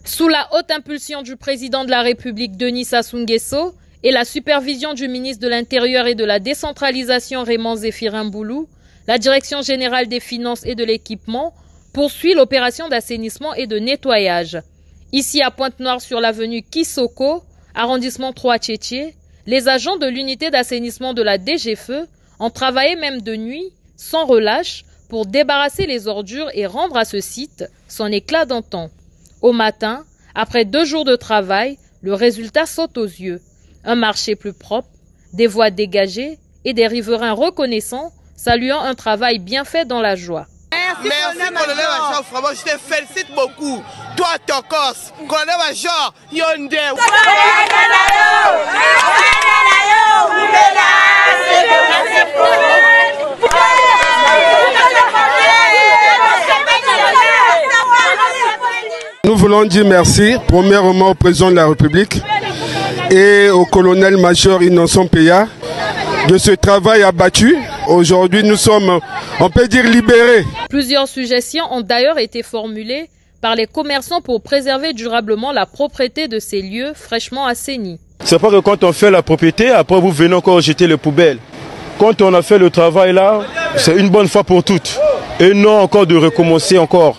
Sous la haute impulsion du président de la République Denis Sassou Nguesso et la supervision du ministre de l'Intérieur et de la décentralisation Raymond Zéphirin Boulou, la Direction générale des finances et de l'équipement poursuit l'opération d'assainissement et de nettoyage. Ici à Pointe-Noire sur l'avenue Kissoko, arrondissement 3 Tchétché, les agents de l'unité d'assainissement de la DGFE ont travaillé même de nuit, sans relâche, pour débarrasser les ordures et rendre à ce site son éclat d'antan. Au matin, après 2 jours de travail, le résultat saute aux yeux. Un marché plus propre, des voies dégagées et des riverains reconnaissants, saluant un travail bien fait dans la joie. Merci colonel Major, vraiment je te félicite beaucoup. Toi, ton corse, colonel Major, Yonde. Nous voulons dire merci, premièrement au président de la République et au colonel-major Innocent Peya de ce travail abattu. Aujourd'hui, nous sommes, on peut dire, libérés. Plusieurs suggestions ont d'ailleurs été formulées par les commerçants pour préserver durablement la propreté de ces lieux fraîchement assainis. C'est pas que quand on fait la propriété, après vous venez encore jeter les poubelles. Quand on a fait le travail là, c'est une bonne fois pour toutes. Et non encore de recommencer encore.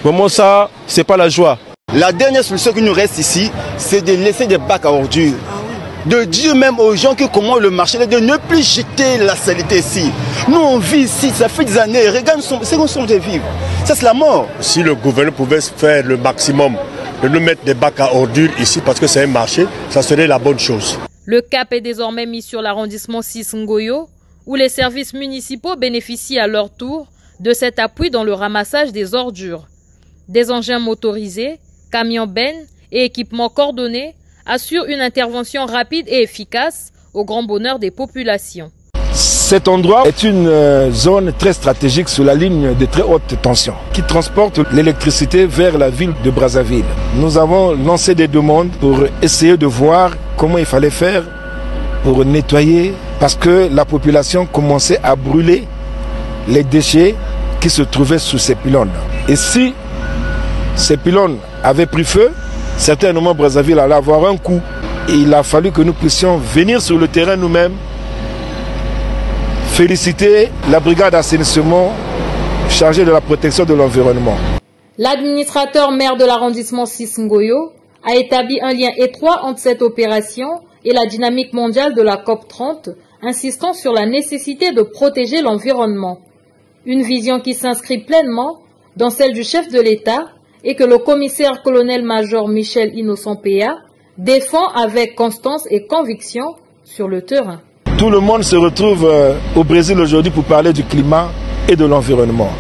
Vraiment ça, c'est pas la joie. La dernière solution qui nous reste ici, c'est de laisser des bacs à ordures. De dire même aux gens que comment le marché est de ne plus jeter la saleté ici. Nous on vit ici, ça fait des années, regarde ce qu'on sommes de vivre. Ça c'est la mort. Si le gouvernement pouvait faire le maximum de nous mettre des bacs à ordures ici parce que c'est un marché, ça serait la bonne chose. Le cap est désormais mis sur l'arrondissement 6 Ngoyo, où les services municipaux bénéficient à leur tour de cet appui dans le ramassage des ordures. Des engins motorisés, camions bennes et équipements coordonnés assurent une intervention rapide et efficace au grand bonheur des populations. Cet endroit est une zone très stratégique sur la ligne de très haute tension qui transporte l'électricité vers la ville de Brazzaville. Nous avons lancé des demandes pour essayer de voir comment il fallait faire pour nettoyer parce que la population commençait à brûler les déchets qui se trouvaient sous ces pylônes. Et si ces pylônes avaient pris feu, certainement Brazzaville allait avoir un coup. Et il a fallu que nous puissions venir sur le terrain nous-mêmes, féliciter la brigade d'assainissement chargée de la protection de l'environnement. L'administrateur maire de l'arrondissement 6 Ngoyo a établi un lien étroit entre cette opération et la dynamique mondiale de la COP30, insistant sur la nécessité de protéger l'environnement. Une vision qui s'inscrit pleinement dans celle du chef de l'État et que le commissaire colonel-major Michel Innocent Peya défend avec constance et conviction sur le terrain. Tout le monde se retrouve au Brésil aujourd'hui pour parler du climat et de l'environnement.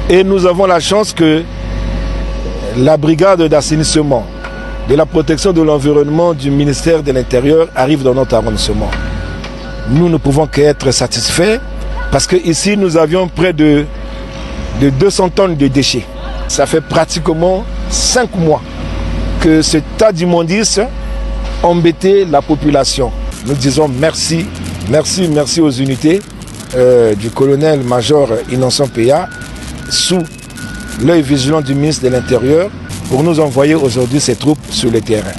Et nous avons la chance que la brigade d'assainissement, de la protection de l'environnement du ministère de l'Intérieur arrive dans notre arrondissement. Nous ne pouvons qu'être satisfaits parce qu'ici nous avions près de 200 tonnes de déchets. Ça fait pratiquement 5 mois que ce tas d'immondices embêtait la population. Nous disons merci, merci, merci aux unités du colonel-major Innocent Peya sous l'œil vigilant du ministre de l'Intérieur pour nous envoyer aujourd'hui ces troupes sur le terrain.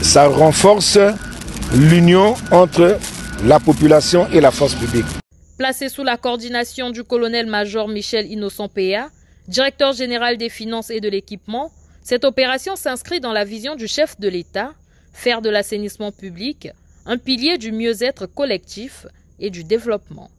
Ça renforce l'union entre la population et la force publique. Placé sous la coordination du colonel-major Michel Innocent Peya, directeur général des finances et de l'équipement, cette opération s'inscrit dans la vision du chef de l'État, faire de l'assainissement public un pilier du mieux-être collectif et du développement.